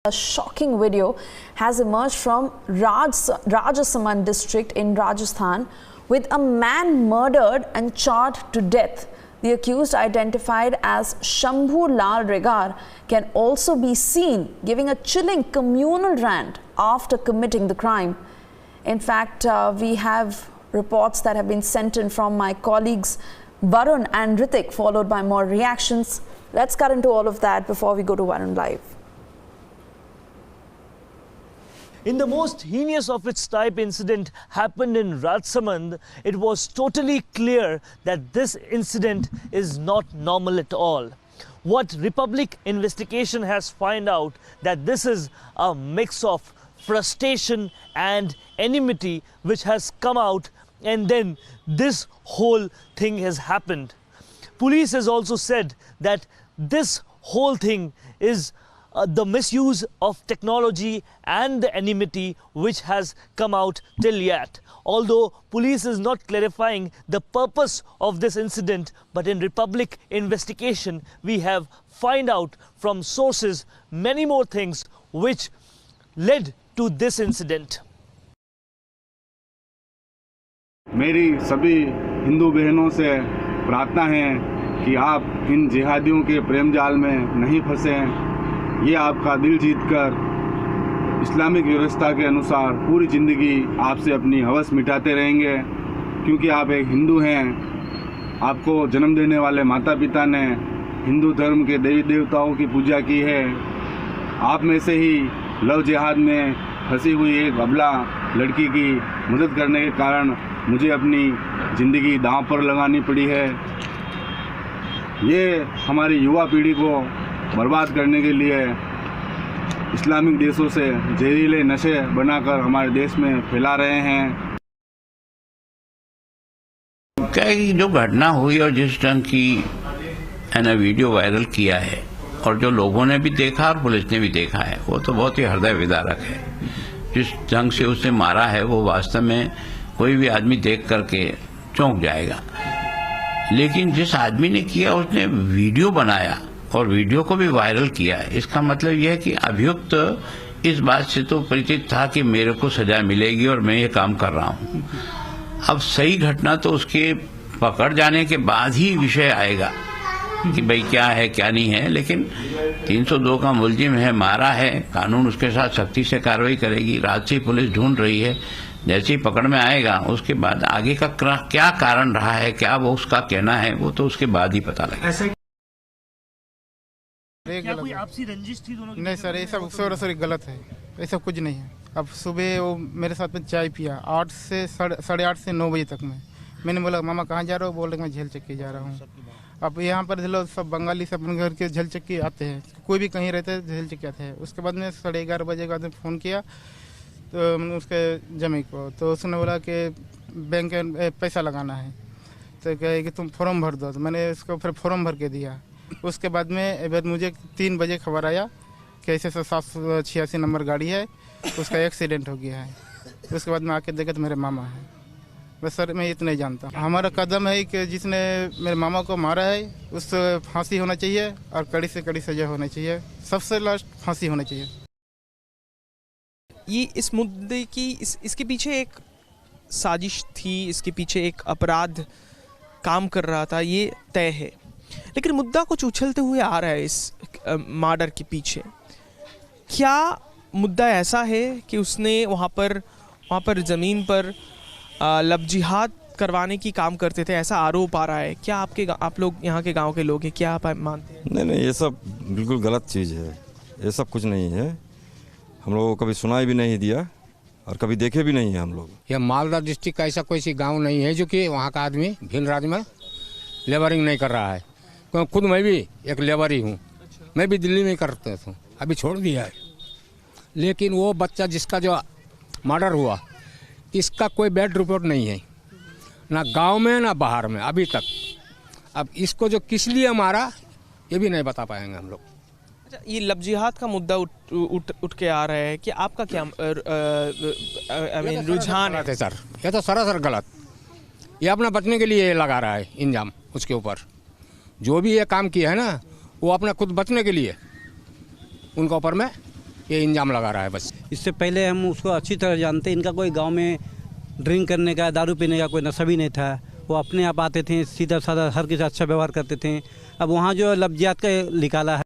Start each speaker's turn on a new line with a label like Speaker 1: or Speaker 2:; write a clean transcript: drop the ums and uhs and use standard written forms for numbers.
Speaker 1: A shocking video has emerged from Rajasamand district in Rajasthan with a man murdered and charred to death. The accused, identified as Shambhu Lal Regar, can also be seen giving a chilling communal rant after committing the crime. In fact, we have reports that have been sent in from my colleagues Varun and Ritik, followed by more reactions. Let's cut into all of that before we go to Varun Live.
Speaker 2: In the most heinous of its type incident happened in Rajsamand, it was totally clear that this incident is not normal at all. What Republic investigation has found out that this is a mix of frustration and enmity which has come out, and then this whole thing has happened. Police has also said that this whole thing is the misuse of technology and the enmity which has come out till yet. Although police is not clarifying the purpose of this incident, but in Republic investigation we have find out from sources many more things which led to this incident.
Speaker 3: मेरी सभी हिंदू बहनों से प्रार्थना है कि आप इन जिहादियों के प्रेम जाल में नहीं फंसें। ये आपका दिल जीतकर इस्लामिक व्यवस्था के अनुसार पूरी ज़िंदगी आपसे अपनी हवस मिटाते रहेंगे, क्योंकि आप एक हिंदू हैं। आपको जन्म देने वाले माता पिता ने हिंदू धर्म के देवी देवताओं की पूजा की है। आप में से ही लव जिहाद में फंसी हुई एक अबला लड़की की मदद करने के कारण मुझे अपनी ज़िंदगी दांव पर लगानी पड़ी है। ये हमारी युवा पीढ़ी को बर्बाद करने के लिए इस्लामिक देशों से जहरीले नशे बनाकर हमारे देश में फैला रहे हैं।
Speaker 4: क्या जो घटना हुई और जिस ढंग की वीडियो वायरल किया है और जो लोगों ने भी देखा और पुलिस ने भी देखा है, वो तो बहुत ही हृदय विदारक है। जिस ढंग से उसे मारा है वो वास्तव में कोई भी आदमी देख करके चौंक जाएगा। लेकिन जिस आदमी ने किया उसने वीडियो बनाया और वीडियो को भी वायरल किया है, इसका मतलब यह है कि अभियुक्त इस बात से तो परिचित था कि मेरे को सजा मिलेगी और मैं ये काम कर रहा हूँ। अब सही घटना तो उसके पकड़ जाने के बाद ही विषय आएगा कि भाई क्या है क्या नहीं है। लेकिन 302 का मुलजिम है, मारा है, कानून उसके साथ सख्ती से कार्रवाई करेगी। रात से पुलिस ढूंढ रही है, जैसे ही पकड़ में आएगा उसके बाद आगे का क्या कारण रहा है, क्या वो उसका कहना है, वो तो उसके बाद ही पता लगेगा।
Speaker 5: क्या कोई आपसी रंजिश थी दोनों की? नहीं सर, ये सब सरासर गलत है, ऐसा कुछ नहीं है। अब सुबह वो मेरे साथ में चाय पिया 8 से 8:30 से 9 बजे तक में। मैंने बोला मामा कहाँ जा रहे हो? बोल रहे मैं झेल चक्की जा रहा हूँ। अब यहाँ पर सब बंगाली सब अपने घर के झेल चक्की आते हैं, कोई भी कहीं रहते हैं झेल चक्की आते हैं। उसके बाद में 11:30 बजे के बाद फ़ोन किया तो उसके जमी को, तो उसने बोला कि बैंक में पैसा लगाना है, तो कहे कि तुम फॉर्म भर दो। तो मैंने उसको फिर फॉर्म भर के दिया। उसके बाद में मुझे 3 बजे खबर आया कि ऐसे 786 नंबर गाड़ी है, उसका एक्सीडेंट हो गया है। उसके बाद में आके देखा तो मेरे मामा है। बस सर मैं इतना ही जानता। हमारा कदम है कि जिसने मेरे मामा को मारा है उस फांसी होना चाहिए और कड़ी से कड़ी सजा होना चाहिए, सबसे लास्ट फांसी होना चाहिए।
Speaker 6: ये इस मुद्दे की इसके पीछे एक साजिश थी, इसके पीछे एक अपराध काम कर रहा था, ये तय है। लेकिन मुद्दा कुछ उछलते हुए आ रहा है इस मर्डर के पीछे। क्या मुद्दा ऐसा है कि उसने वहाँ पर ज़मीन पर लव जिहाद करवाने की काम करते थे, ऐसा आरोप आ रहा है? क्या आप लोग यहाँ के गांव के लोग हैं, क्या आप मानते हैं?
Speaker 7: नहीं, ये सब बिल्कुल गलत चीज़ है। ये सब कुछ नहीं है। हम लोगों को कभी सुनाई भी नहीं दिया और कभी देखे भी नहीं है हम लोग।
Speaker 8: यह मालदा डिस्ट्रिक्ट का ऐसा कोई सी गांव नहीं है जो कि वहाँ का आदमी भिल राज्य में लेबरिंग नहीं कर रहा है। क्योंकि खुद मैं भी एक लेबर ही हूँ। मैं भी दिल्ली में करता था, अभी छोड़ दिया है। लेकिन वो बच्चा जिसका जो मर्डर हुआ, इसका कोई बैड रिपोर्ट नहीं है, ना गांव में ना बाहर में अभी तक। अब इसको जो किस लिए मारा ये भी नहीं बता पाएंगे हम लोग।
Speaker 6: अच्छा, ये लव जिहाद का मुद्दा उठ के आ रहा है कि आपका क्या रुझान है?
Speaker 8: सर ये तो सरासर गलत। ये अपना बचने के लिए लगा रहा है इंजाम उसके ऊपर। जो भी ये काम किया है ना, वो अपना खुद बचने के लिए उनके ऊपर में ये इंजाम लगा रहा है बस।
Speaker 9: इससे पहले हम उसको अच्छी तरह जानते, इनका कोई गांव में ड्रिंक करने का, दारू पीने का कोई नशा भी नहीं था। वो अपने आप आते थे, सीधा साधा हर किसी अच्छा व्यवहार करते थे। अब वहाँ जो लफ्जियात का निकाला है।